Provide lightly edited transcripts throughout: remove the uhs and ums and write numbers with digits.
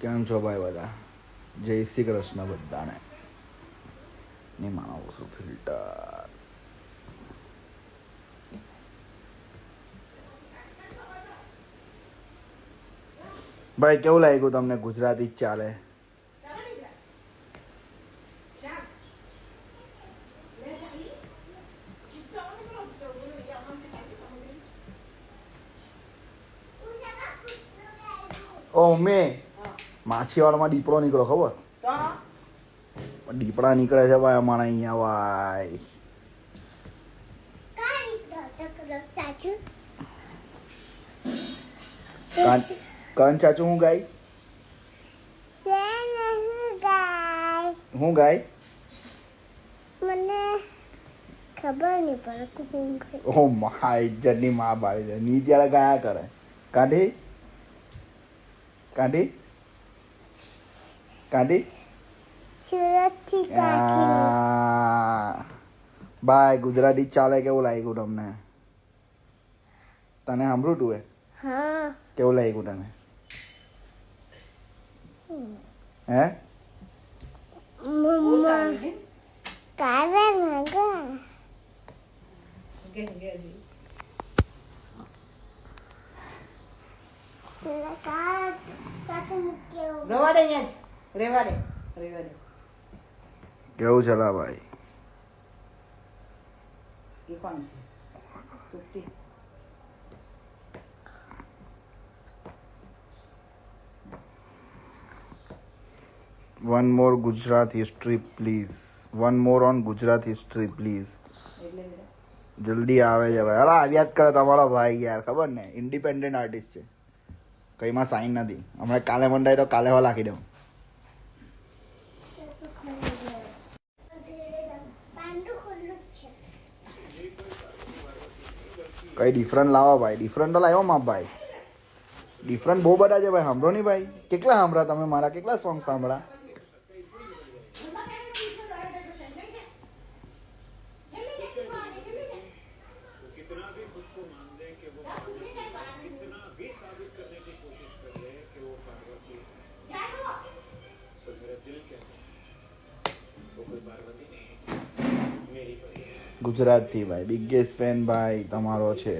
કેમ છો ભાઈ બધા? જય શ્રી કૃષ્ણ બધાને. નહીં માનો શું ફિલ્ટર. ભાઈ કેવું લાગ્યું તમને? ગુજરાતી જ ચાલે. ઓ મેં માછીવાડમાં દીપડો નીકળ્યો ખબર? દીપડા નીકળે છે ભાઈ અમારા અહીંયા ભાઈ. કાન ચાચુ હું ગાય? હું ગાય? મને ખબર નહીં પડે હું ગાય. ઓ મા ઇજ્જતની માં બાળી દે. નીતિયાળા ગાયા કરે. કાઢી કાઢી કાઢી સુરતથી કાઢી. ભાઈ ગુજરાતી ચાલે. કેવું લાગ્યું તમને? તને સાંભળ્યું તું? હા. કેવું લાગ્યું તને? હે મમ્મા કાલે નગા કેવું ચલા ભાઈ? One more Gujarat history please. One more on Gujarat history please. જલ્દી આવે છે ભાઈ. અલા આવ્યા જ કરે તમારો ભાઈ યાર. ખબર ને ઇન્ડિપેન્ડન્ટ આર્ટિસ્ટ છે. કઈમાં સાઈન નથી. હમણાં કાલે મંડાય તો કાલે હો લાખી દઉં. કઈ ડિફરન્ટ લાવો ભાઈ. ડિફરન્ટ તો લાવ્યો માં ભાઈ. ડિફરન્ટ બહુ બધા છે ભાઈ. સાંભળો નહીં ભાઈ. કેટલા સાંભળા તમે મારા? કેટલા સોંગ સાંભળા? ગુજરાતથી ભાઈ બિગેસ્ટ ફેન ભાઈ તમારો છે.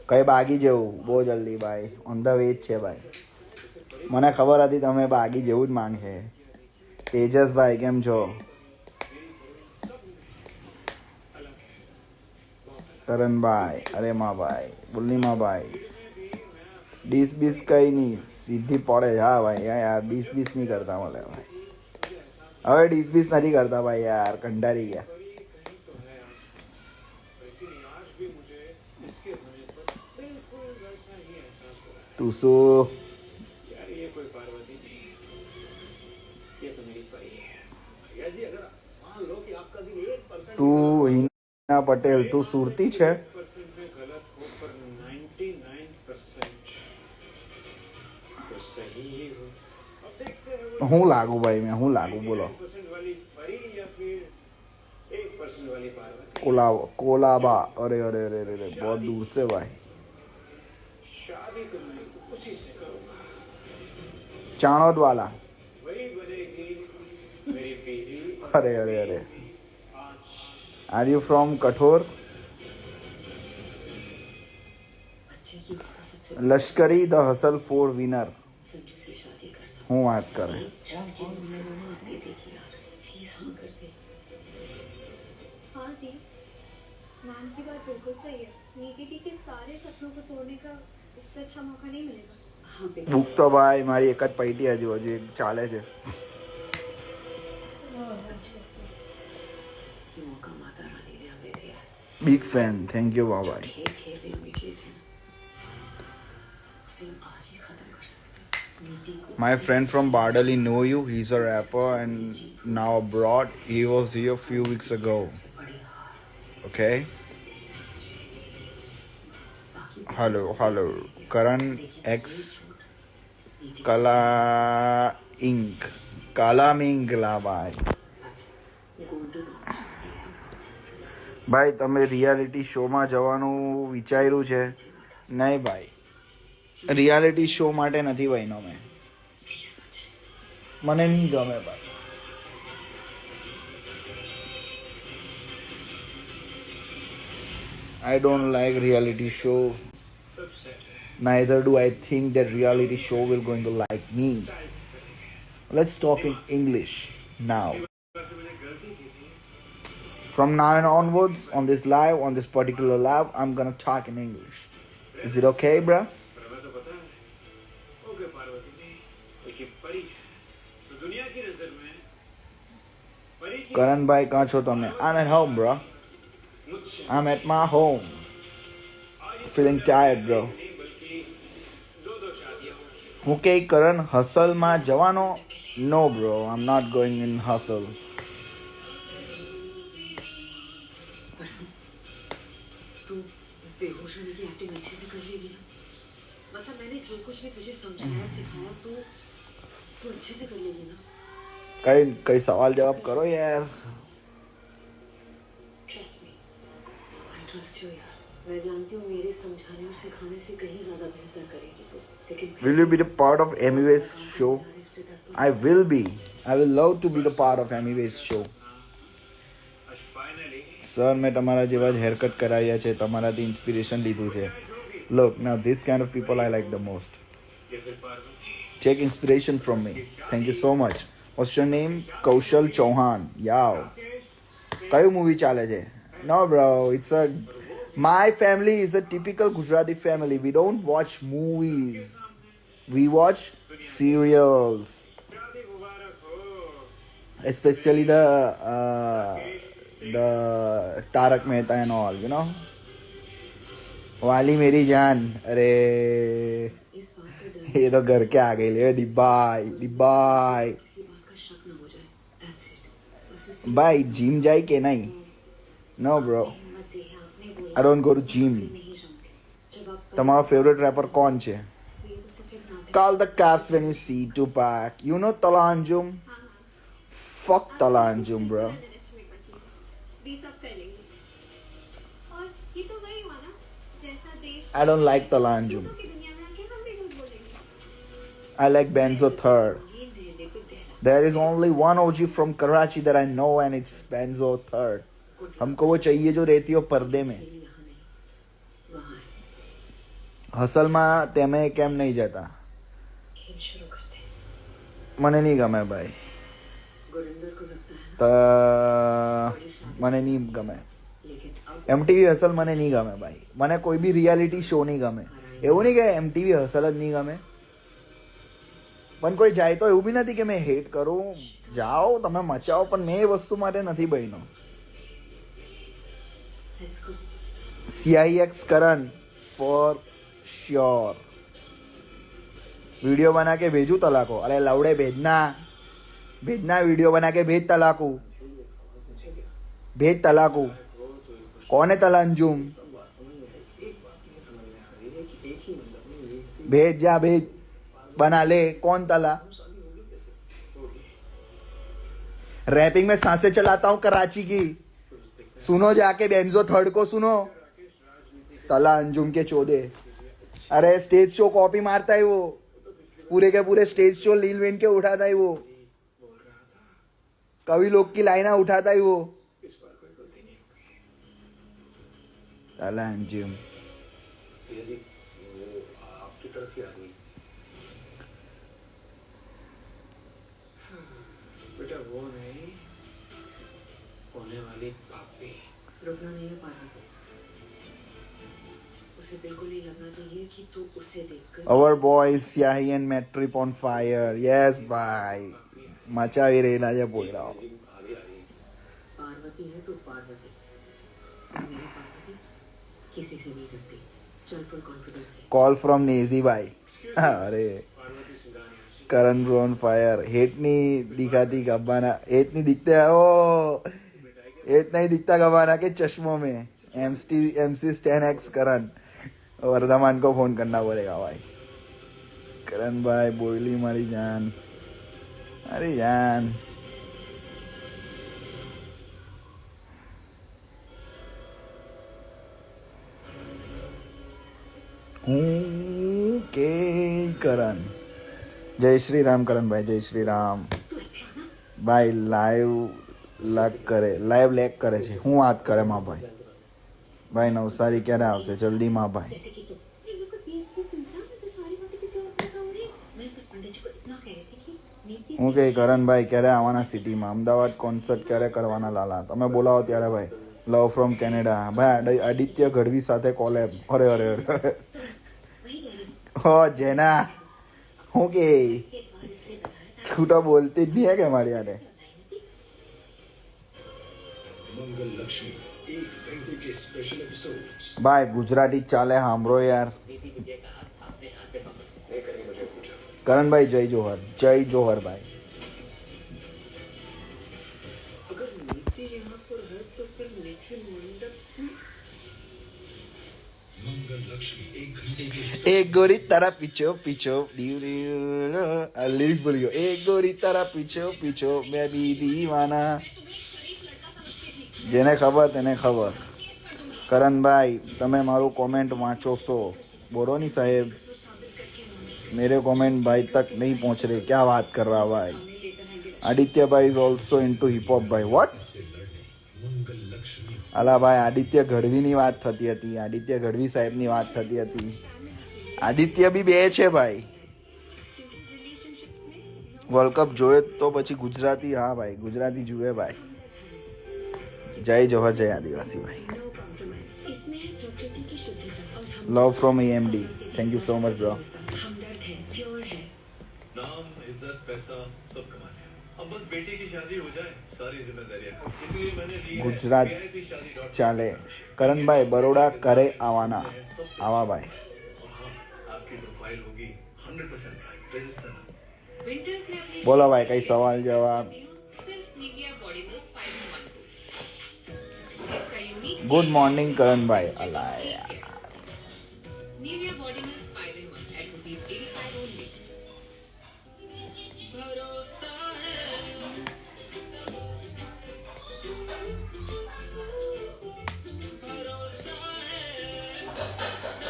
કઈ બાગી જેવું બહુ જલ્દી ભાઈ. ઓન ધ વે જ છે ભાઈ. મને ખબર હતી તમે બાગી જેવું જ માંગે. તેજસ ભાઈ કેમ છો? કરણભાઈ અરે માં ભાઈ બુલ્લીમાં ભાઈ. ડીસ બીસ કઈ નહીં સીધી પડે. હા ભાઈ યાર ડીસ બીસ નહીં કરતા મળે ભાઈ. હવે ડીસ બીસ નથી કરતા ભાઈ યાર. કંટાળી ગયા. તું શું? તું હિના પટેલ તું સુરતી છે? હું લાગુ ભાઈ મેં હું લાગુ બોલો? कोलाबा अरे अरे अरे अरे बहुत दूर से भाई. चाणोद वाला अरे अरे अरे आर यू फ्रॉम कठोर? लश्करी द हसल 4 विनर. હું વાત કરે? नाम की बात बिल्कुल सही है. नीति थी कि सारे सपनों को तोड़ने का इससे अच्छा मौका नहीं मिलेगा. ભૂખ તો ભાઈ મારી એક જ પૈટી હજુ એક ચાલે છે. Big fan. Thank you Baba. My friend from Bardali know you. He's a rapper and now abroad. He was here a few weeks ago. Okay. Hello, hello. Karan X Kala Inc. Kala Mingla ભાઈ. ભાઈ તમે reality શોમાં જવાનું વિચાર્યું છે? નહીં ભાઈ reality show માટે નથી બન્યો મેં. મને નહીં ગમે ભાઈ. I don't like reality show. Neither do I think that reality show will going to like me. Let's talk in English now. From now on onwards, on this live, on this particular live, I'm gonna talk in English. Is it okay, bruh? Karan bhai, kahan છો તમે? I'm at home, bro. I'm at my home. Feeling tired, bro. હું કે કરણ હસલમાં જવાનો? No, bro. I'm not going in hustle. तू बेहोश होने की acting अच्छे से कर लेगी ना? मतलब मैंने जो कुछ भी तुझे समझाया सिखाया तू अच्छे से कर लेगी ना? कई सवाल जवाब करो यार. Trust me, I trust you यार. मैं जानती हूँ मेरे समझाने और सिखाने से कहीं ज्यादा बेहतर करेगी तू. लेकिन Will you be the part of Amiways show? I will be. I will love to be the part of Amiways show. Sir મેં તમારા જેવા જ હેરકટ કરાવ્યા છે, તમારાથી ઇન્સ્પિરેશન લીધું છે. Look, now this kind of people I like the most. Take inspiration from me. Thank you so much. What's your name? Kaushal Chauhan. Yow. કયું મૂવી ચાલે છે? No bro, it's a my family is a typical Gujarati family. We don't watch movies. We watch serials. Especially the Tarak Mehta and all, you know. वाली मेरी जान. अरे इस बात का डर ये तो घर के आ गई ले दिबाई दिबाई. किसी बात का शक न हो जाए. That's it. बस इसी भाई जिम जाई के नहीं? No bro, हिम्मत दे है आपने बोला. I don't go to gym. नहीं जमते. जब आप તમારો ફેવરેટ રેપર કોણ છે? तो ये तो सिर्फ एक नाटक. Call the cops when you see Tupac. You know Talanjum? Fuck Talanjum, bro. भी सब कर लेंगे और ये तो वही हुआ ना जैसा देश I don't like Talanjum. की दुनिया में आके हम भी झूठ बोलेंगे. I like Benzo Third. ये मेरे को देना. There is only one OG from Karachi that I know and it's Benzo Third. हमको वो चाहिए जो रहती हो पर्दे में. यहाँ नहीं. वहाँ है. હસલમાં તેમે કેમ નહીં જતા? खेल शुरू करते हैं. મને નહીં ગમે ભાઈ. गुरिंदर को लगता है ना. તો મને નહીં ગમે. लेकिन अब MTV હસલ મને નહીં ગમે ભાઈ. મને કોઈ બી રિયાલિટી શો નહીં ગમે. એવું નહીં કે MTV હસલ જ નહીં ગમે. પણ કોઈ જાય તો એવું બી નથી કે મેં હેટ કરું. જાઓ તમે મચાવો, પણ મેં એ વસ્તુ માટે નથી બન્યો. let's go. CIX Karan for sure. Video बना के भेजू तलाको? अरे लवड़े भेजना वीडियो बना के भेज तलाकू. भेज तलाकू. कौन है तलांजुम? भेज जा भेज. बना ले. कौन तला? रैपिंग में सांसें चलाता हूँ कराची की. सुनो जाके बेंजो थर्ड को सुनो. तला अंजुम के चौदे. अरे स्टेज शो कॉपी मारता है वो. पूरे के पूरे स्टेज शो लील वेन के उठाता है वो. कवि लोग की लाइना उठाता है वो. तला अंजुम. आपकी तरफ ही आदमी. बेटा वो नहीं, होने वाली भाभी. रुकना नहीं है पार्वती. उसे बिल्कुल नहीं लगना चाहिए कि तू उसे देखकर Our boys Yahi and Matrip on fire. Yes भाई. મચાવી રહેલા છે પોયરાઓ. आगे आ रही. पार्वती है तो पार्वती. मेरी पार्वती किसी से नहीं डरती. चल फुल कॉन्फिडेंस से. कॉल फ्रॉम नेजी भाई. अरे पार्वती सिंगानिया. करण ब्रो ऑन फायर. हेट नहीं दिखाती गब्बाना. हेट नहीं दिखते है ओ. हेट नहीं दिखता गब्बाना के चश्मों में. MC स्टैन एक्स करण. वर्धमान को फोन करना पड़ेगा भाई. करण भाई बोली मारी जान. अरे जान. હું કે કરણ જય શ્રી રામ કરણભાઈ જય શ્રી રામ ભાઈ લાઈવ લેક કરે છે હું વાત કરે માં ભાઈ ભાઈ નવસારી ક્યારે આવશે જલ્દી માં ભાઈ जैसे कि तुम ये मेरे को देख के सुनता मैं तो सारी बातें किसी और को बताऊंगी मैं सर पंडित जी को इतना कह रही थी कि नीति હું કે કરણભાઈ ક્યારે આવવાના સિટીમાં અમદાવાદ કોન્સર્ટ ક્યારે કરવાના લાલા તમે બોલાવો ત્યારે ભાઈ લવ ફ્રોમ કેનેડા ભાઈ આદિત્ય ગઢવી સાથે કોલેબ અરે અરે અરે वही कह रही थी હો જેના હું કે एक बार इसलिए बताया था તું તો બોલતી જ નહીં હે કે મારી યારે मंगल लक्ष्मी 1 घंटे के स्पेशल एपिसोड्स ભાઈ ગુજરાતી ચાલે સાંભળો યાર કરણભાઈ જય જોહર ભાઈ अगर नीति यहाँ पर है तो फिर नीचे मंडप में मंगल लक्ष्मी 1 घंटे के એક ગોરી તારા પીછો લીઝ બોલ્યો એક ગોરી તારા પીછો મેં બી દીવાના જેને ખબર તેને ખબર કરણભાઈ તમે મારું કોમેન્ટ વાંચો છો બોલો ની સાહેબ मेरे कमेंट भाई तक नहीं पहुंच रहे क्या बात कर रहा भाई आदित्य भाई is also into hip hop भाई व्हाट मंगल लक्ष्मी અલા ભાઈ આદિત્ય ગઢવીની વાત થતી હતી આદિત્ય ગઢવી સાહેબની વાત થતી હતી આદિત્ય બી બે છે ભાઈ વર્લ્ડ કપ જોયો તો પછી ગુજરાતી હા ભાઈ ગુજરાતી જુએ ભાઈ જય જોહર જય આદિવાસી ભાઈ इसमें है प्रकृति की शुद्धता और हम love from AMD thank you so much bro हमदर्द है प्योर है नाम इज्जत पैसा सब कमाने हैं अब बस बेटी की शादी हो जाए सारी जिम्मेदारियां इसलिए मैंने ली है ગુજરાત VIP ચાલે કરણભાઈ બરોડા કરે આવવાના આવા ભાઈ और हाँ आपकी प्रोफाइल होगी 100% रजिस्टर विंटर्स ने अपनी બોલો ભાઈ કઈ સવાલ જવાબ सिर्फ निविया बॉडी मिल्क 5 इसका यूनिक ગુડ મોર્નિંગ કરણભાઈ અલા યાર Nivea body milk 5 in 1 at ₹85 only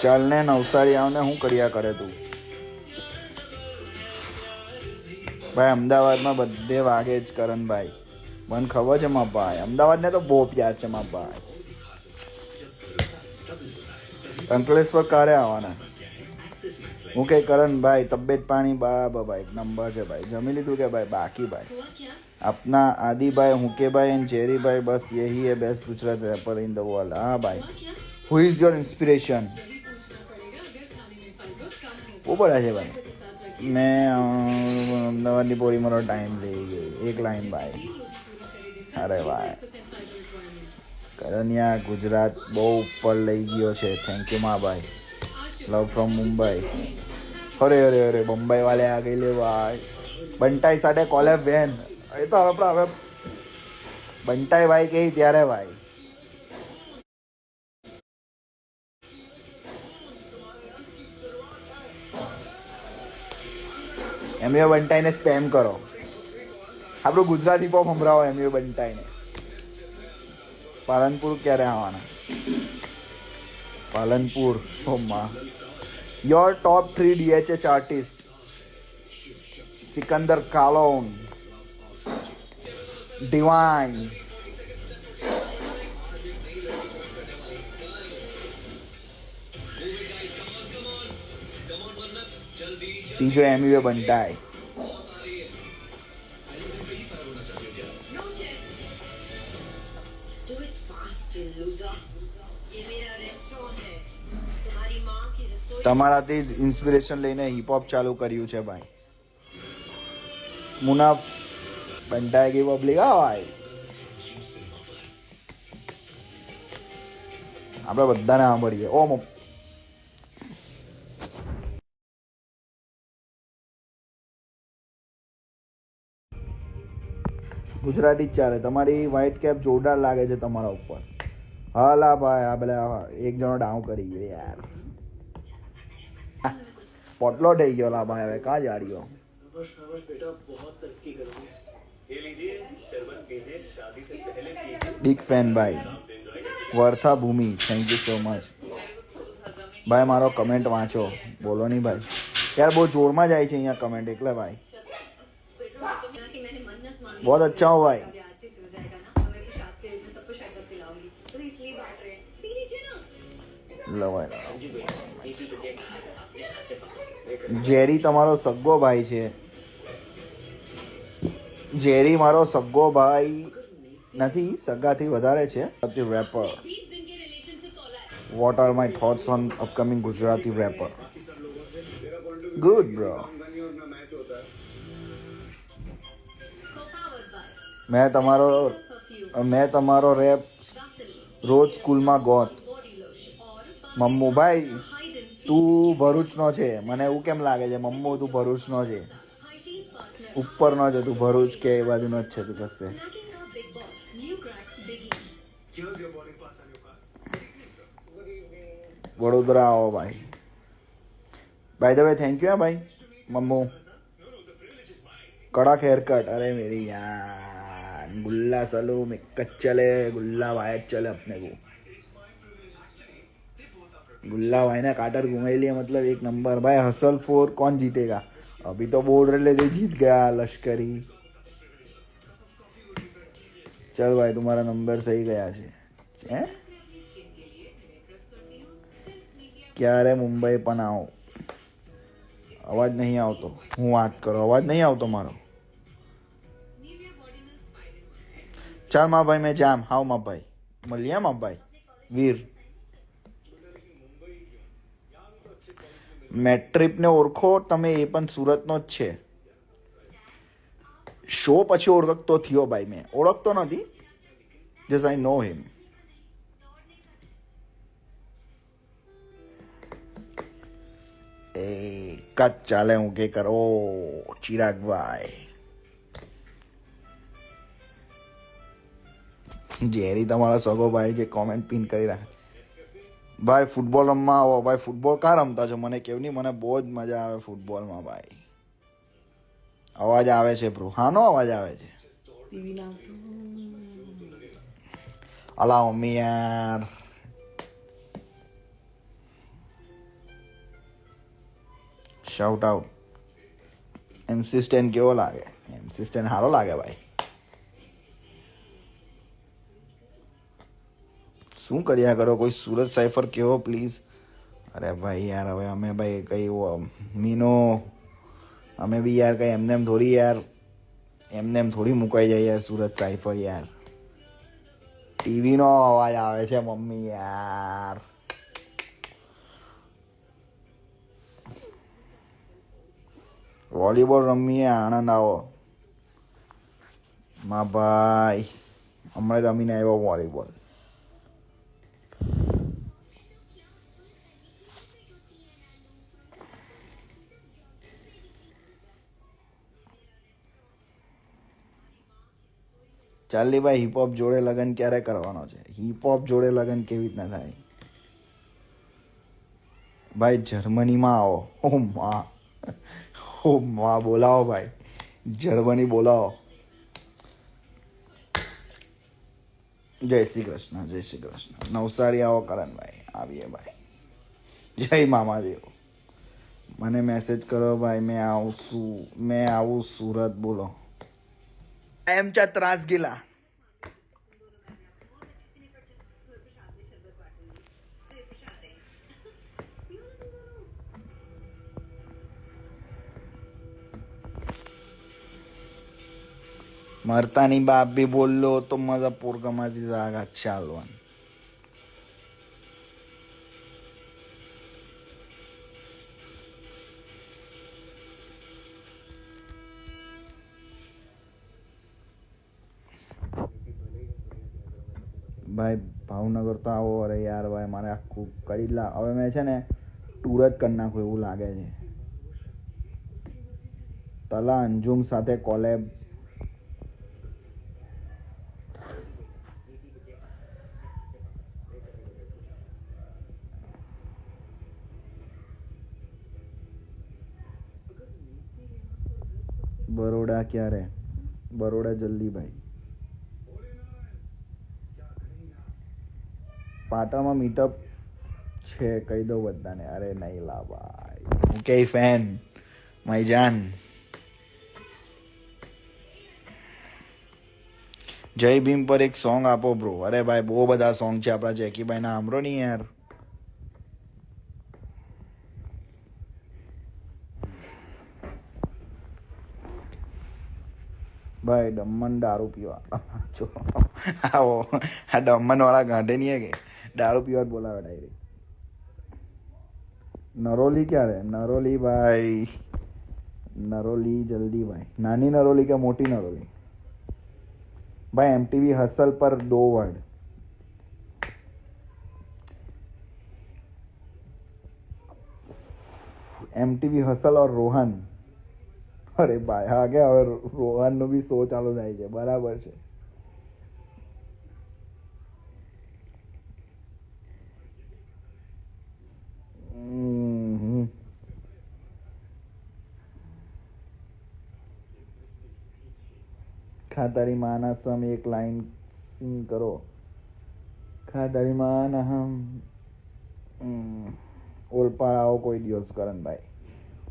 ચાલ ને નવસારી આવને હું કર્યા કરે તું ભાઈ અમદાવાદમાં બધે વાગે જ કરણભાઈ મને ખબર છે મારા ભાઈ અમદાવાદને તો બહુ પ્યાર છે મારા ભાઈ અંકલેશ્વર ક્યારે આવવાના હું કઈ કરણભાઈ તબિયત પાણી બરાબર ભાઈ નંબર છે ભાઈ જમી લીધું કે ભાઈ બાકી ભાઈ हुआ क्या अपना आदि भाई हुके भाई एंड जेरी भाई बस यही है best Gujarat rapper in the world हाँ भाई क्या हु इज योर इंस्पिरेशन वो बड़ा है भाई मैं અમદાવાદની પોળી મારો ટાઈમ લઈ ગઈ એક લાઈન ભાઈ અરે ભાઈ કરણ્યા ગુજરાત બહુ ઉપર લઈ ગયો છે થેન્ક યુ માં ભાઈ લવ ફ્રોમ મુંબઈ અરે અરે અરે મુંબઈ વાલે આ ગઈ લે ભાઈ બંટાઈ સાથે કોલેબ વેન એ તો આપણે હવે બંટાઈ ભાઈ કહી ત્યારે ભાઈ એમએ બંટાઈને સ્પેમ કરો આપણું ગુજરાતી પોપ સંભળાવો એમએ બંટાઈને પાલનપુર ક્યારે આવવાના પાલનપુર સોમમાં your top 3 DHH artist Sikandar Kahlon Divine ત્રીજો એમયુએ બંટાય Do it fast, you loser. ये मेरा रेस्टोरेंट है. तुम्हारी माँ की रसोई. તમારાથી ઇન્સ્પિરેશન લઈને હિપહોપ ચાલુ કર્યું છે ભાઈ મુનાફ બંટાઈ ગઈ પબ્લિક આ ભાઈ આપણે બધાને સાંભળીએ ઓમ ગુજરાતી જ ચાલે તમારી વ્હાઈટ કેપ જોરદાર લાગે છે તમારા ઉપર હાલા ભાઈ આ પેલા એક જણો ડાઉન કરી ગયો યાર પોટલો થઈ ગયો લા ભાઈ હવે કાં જાડ્યો बस बेटा बहुत तरक्की करोगे ये लीजिए शरबत पीजिए शादी से पहले पीजिए બિગ ફેન ભાઈ વર્થા ભૂમિ થેન્ક યુ સો મચ ભાઈ મારો કમેન્ટ વાંચો બોલો નહીં ભાઈ यार बहुत जोर में जाए અહીંયા कमेंट એટલે भाई कि मैंने मन्नत मांगी बहुत अच्छा हो भाई आज से हो जाएगा ना तो मैं कुछ आपके मैं सबको शरबत पिलाऊंगी तो इसलिए बांट रहे हैं पी लीजिए ना લો ભાઈ જેરી તમારો સગ્ગો ભાઈ છે જેરી મારો સગ્ગો ભાઈ નથી સગાથી વધારે છે wrapper what are my thoughts on upcoming Gujarati wrapper good bro મેં તમારો રેપ રોજ સ્કૂલમાં ગોત મમ્મુ ભાઈ તું ભરૂચનો છે મને એવું કેમ લાગે છે મમ્મુ તું ભરૂચનો છે ઉપરનો છે તું ભરૂચ કે એ બાજુનો જ છે તું કશે વડોદરા આવો ભાઈ by the way thank you ભાઈ મમ્મુ कड़क हेयर कट अरे मेरी यार गुल्ला सलूम एक चले गुल्ला वायट चले अपने को गुल्ला भाई ने काटर घुमाई लिया मतलब एक नंबर भाई हसल 4 कौन जीतेगा अभी तो बोल रहे थे जीत गया लश्करी चल भाई तुम्हारा नंबर सही गया है क्या रे मुंबई पण आओ अवाज नहीं आओ तो हूँ बात करो अवाज नहीं आओ तो मारो चल माँ भाई मैं जाम हाउ माँ भाई मलिया माँ भाई वीर મેટ્રિપ ને ઓળખો તમે એ પણ સુરતનો જ છે શો પછી ઓળખતો થયો ભાઈ મેં ઓળખતો નથી જસ્ટ આઈ નો હિમ એ કચ ચાલે હું કે કરો ચિરાગભાઈ જેરી તમારા સગો ભાઈ જે કોમેન્ટ પિન કરી રાખે ભાઈ ફૂટબોલ રમવા આવો ભાઈ ફૂટબોલ ક્યાં રમતા છો મને કેવું નહીં મને બહુ જ મજા આવે ફૂટબોલમાં ભાઈ અવાજ આવે છે બ્રો હાનો અવાજ આવે છે અલા મમ્મી યાર શાઉટ આઉટ MC સ્ટેન કેવો લાગે MC સ્ટેન સારો લાગે ભાઈ શું કર્યા કરો કોઈ સુરત સાઇફર કેવો પ્લીઝ અરે ભાઈ યાર હવે અમે ભાઈ કઈ મીનો અમે બી યાર કઈ એમને થોડી મુકાઈ જાય યાર સુરત સાઇફર યાર ટીવીનો અવાજ આવે છે મમ્મી યાર વોલીબોલ રમીએ આણંદ આવો મા ભાઈ હમણાં રમીને આવ્યો વોલીબોલ ચાલી ભાઈ હિપહોપ જોડે લગન ક્યારે કરવાનો છે હિપહોપ જોડે લગન કેવી રીતના થાય ભાઈ જર્મનીમાં આવો ઓ માં બોલાવો ભાઈ જર્મની બોલાવો જય શ્રી કૃષ્ણ નવસારી આવો કરણભાઈ આવીએ ભાઈ જય મામાદેવ મને મેસેજ કરો ભાઈ મેં આવું સુરત બોલો એમच्या त्रास गेला मरतानी बाप भी बोललो तो माझा पोरगा माझी जागा चालवण ભાઈ ભાવનગર તો આવો અરે યાર ભાઈ મારે આખું કરી હવે મેં છે ને ટૂર જ કરી નાખું એવું લાગે છે તલા અંજુમ સાથે કોલેબ બરોડા ક્યારે બરોડા જલ્દી ભાઈ પાટણમાં મીટઅપ છે કહી દઉં બધાને અરે નહીં લા ભાઈ ઓકે ફેન માય જાન. જય ભીમ પર એક સોંગ આપો બ્રો. અરે ભાઈ બહુ બધા સોંગ છે આપણા જેકીભાઈ ના, સાંભળો નહીં યાર. ભાઈ દમન દારૂ પીવા જો આવો આ દમન વાળા ગાંઠે નહીં હે કે દારૂ પીવા જ બોલાવે ડાયરેક્ટ. નરોલી ક્યારે? નરોલી ભાઈ નરોલી જલ્દી ભાઈ. નાની નરોલી કે મોટી નરોલી? भाई एमटीवी हसल पर 2 वर्ड. एमटीवी हसल और रोहन. अरे भाई आ गया. और रोहन नो भी शो चालू થાય છે. બરાબર છે. ખાતારી માના સમ એક લાઈન સિંગ કરો. ખાતારી માના હમ ઓલપાડ આવો કોઈ દિવસ કરણભાઈ.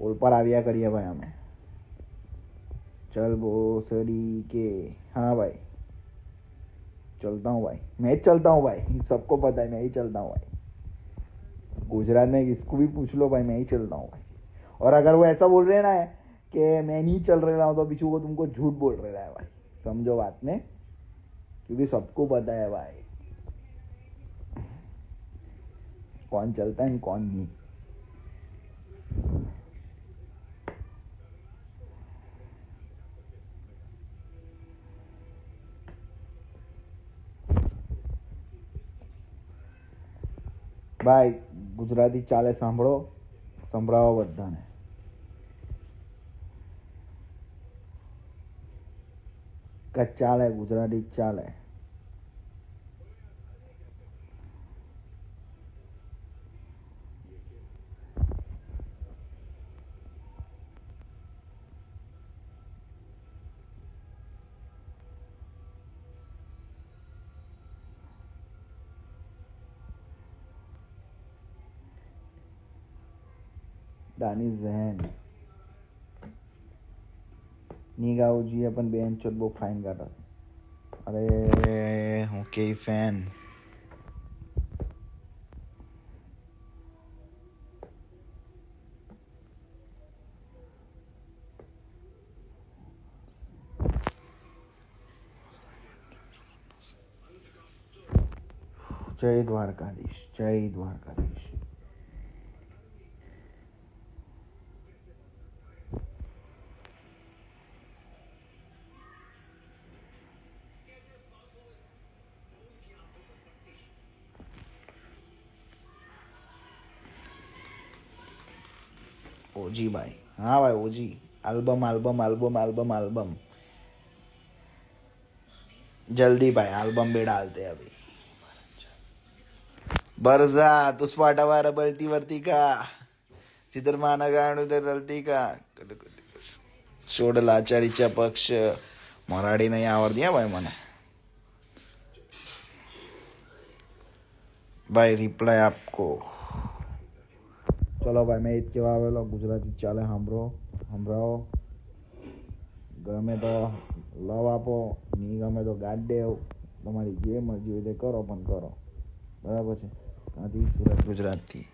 ઓલપાડ આવ્યા કરીએ ભાઈ અમે. चल बोसड़ी के. हाँ भाई चलता हूँ भाई. मैं ही चलता हूँ भाई. सबको पता है मैं ही चलता हूँ भाई. गुजरात में इसको भी पूछ लो भाई, मैं ही चलता हूँ भाई. और अगर वो ऐसा बोल रहे ना है कि मैं नहीं चल रहा हूँ तो पीछू को तुमको झूठ बोल रहा है भाई. समझो बात में, क्योंकि सबको पता है भाई कौन चलता है कौन नहीं. ભાઈ ગુજરાતી ચાલે સાંભળો, સંભળાવો બધાને. ચાલે ગુજરાતી ચાલે. दानिश जहन निगावजी अपन बेन चोट बो फाइन काटा. अरे ओके फैन. जय द्वारकाधीश, जय द्वारकाधीश. ओजी भाई. हाँ भाई OG. Album album album album album. जल्दी भाई एल्बम भी डालते हैं अभी. बरजा तुस्पाटावा रबलती वर्ती का चित्र माना गाणू तर रलती का सोड लाचारीचा पक्ष. मराठी नहीं आवडती है भाई મને. भाई रिप्लाई आपको. ચલો ભાઈ મેં એ જ કહેવા આવેલો. ગુજરાતી ચાલે સાંભળો, સંભળાવો. ગમે તો લવ આપો, નહીં ગમે તો ગાડ દેવ. તમારી જે મરજી હોય તે કરો, પણ કરો. બરાબર છે. ત્યાંથી સુરત ગુજરાતથી.